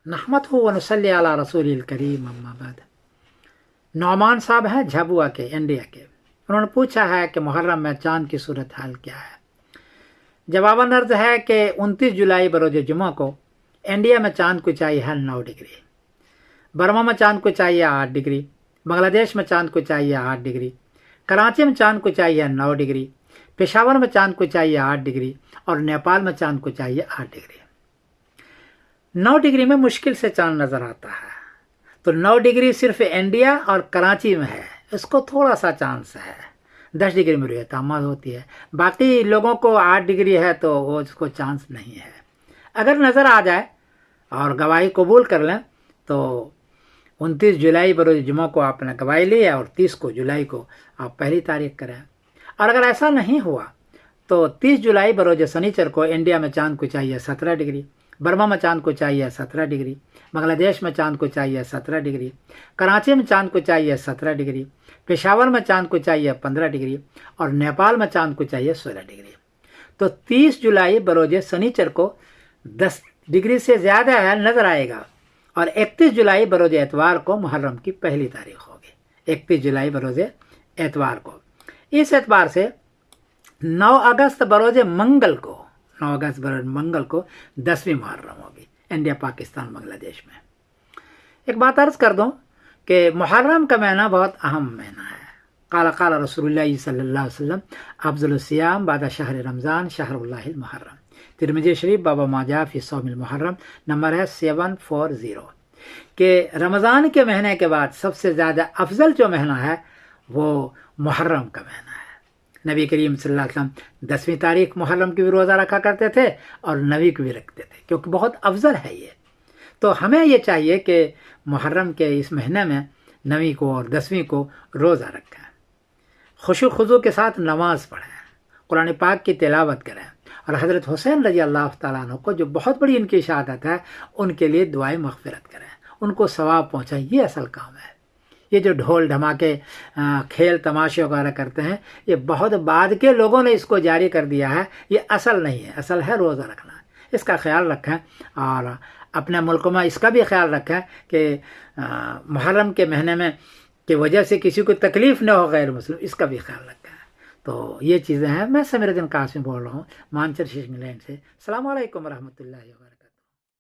نحمدہ ونصلی علی رسول الکریم اما بعد۔ نعمان صاحب ہیں جھبوا کے، انڈیا کے۔ انہوں نے پوچھا ہے کہ محرم میں چاند کی صورتحال کیا ہے؟ جواباً عرض ہے کہ 29 جولائی بروز جمعہ کو انڈیا میں چاند کو چاہیے ہے 9 ڈگری، برما میں چاند کو چاہیے 8 ڈگری، بنگلہ دیش میں چاند کو چاہیے 8 ڈگری، کراچی میں چاند کو چاہیے 9 ڈگری، پشاور میں چاند کو چاہیے 8 ڈگری اور نیپال میں چاند کو چاہیے 8 ڈگری۔ 9 ڈگری میں مشکل سے چاند نظر آتا ہے، تو 9 ڈگری صرف انڈیا اور کراچی میں ہے، اس کو تھوڑا سا چانس ہے۔ 10 ڈگری میں رؤیت عامہ ہوتی ہے، باقی لوگوں کو 8 ڈگری ہے تو وہ اس کو چانس نہیں ہے۔ اگر نظر آ جائے اور گواہی قبول کر لیں تو 29 جولائی بروز جمعہ کو آپ نے گواہی لی ہے اور 30 جولائی کو آپ پہلی تاریخ کریں۔ اور اگر ایسا نہیں ہوا تو 30 جولائی بروز سنیچر کو انڈیا میں چاند کو چاہیے 17 ڈگری، برما میں چاند کو چاہیے 17 ڈگری، بنگلہ دیش میں چاند کو چاہیے 17 ڈگری، کراچی میں چاند کو چاہیے 17 ڈگری، پشاور میں چاند کو چاہیے 15 ڈگری اور نیپال میں چاند کو چاہیے 16 ڈگری۔ تو 30 جولائی بروز سنیچر کو 10 ڈگری سے زیادہ ہے نظر آئے گا، اور 31 جولائی بروز اتوار کو محرم کی پہلی تاریخ ہوگی۔ 31 جولائی بروز اتوار کو، اس اعتبار سے 9 اگست بروز منگل کو 9 اگست بروز منگل کو 10ویں محرم ہوگی انڈیا، پاکستان، بنگلہ دیش میں۔ ایک بات عرض کر دوں کہ محرم کا مہینہ بہت اہم مہینہ ہے۔ قال رسول اللہ صلی اللہ علیہ وسلم افضل الصیام بعد شہر رمضان شہر اللہ المحرم۔ ترمذی شریف باب ماجہ فی صوم المحرم نمبر ہے 740، کہ رمضان کے مہینے کے بعد سب سے زیادہ افضل جو مہینہ ہے وہ محرم کا مہینہ ہے۔ نبی کریم صلی اللہ علیہ وسلم 10ویں تاریخ محرم کی بھی روزہ رکھا کرتے تھے اور 9ویں کو بھی رکھتے تھے، کیونکہ بہت افضل ہے یہ۔ تو ہمیں یہ چاہیے کہ محرم کے اس مہینے میں 9ویں کو اور 10ویں کو روزہ رکھیں، خشوع خضوع کے ساتھ نماز پڑھیں، قرآن پاک کی تلاوت کریں، اور حضرت حسین رضی اللہ تعالیٰ عنہ کو جو بہت بڑی ان کی شہادت ہے ان کے لیے دعائیں مغفرت کریں، ان کو ثواب پہنچائیں۔ یہ اصل کام ہے۔ یہ جو ڈھول دھماکے کھیل تماشے وغیرہ کرتے ہیں، یہ بہت بعد کے لوگوں نے اس کو جاری کر دیا ہے، یہ اصل نہیں ہے۔ اصل ہے روزہ رکھنا، اس کا خیال رکھیں، اور اپنے ملک میں اس کا بھی خیال رکھیں کہ محرم کے مہینے میں کی وجہ سے کسی کو تکلیف نہ ہو غیر مسلم، اس کا بھی خیال رکھیں۔ تو یہ چیزیں ہیں۔ میں سمیر الدین قاسمی بول رہا ہوں مانچر شیش انگلینڈ سے۔ السلام علیکم ورحمۃ اللہ وبرکاتہ۔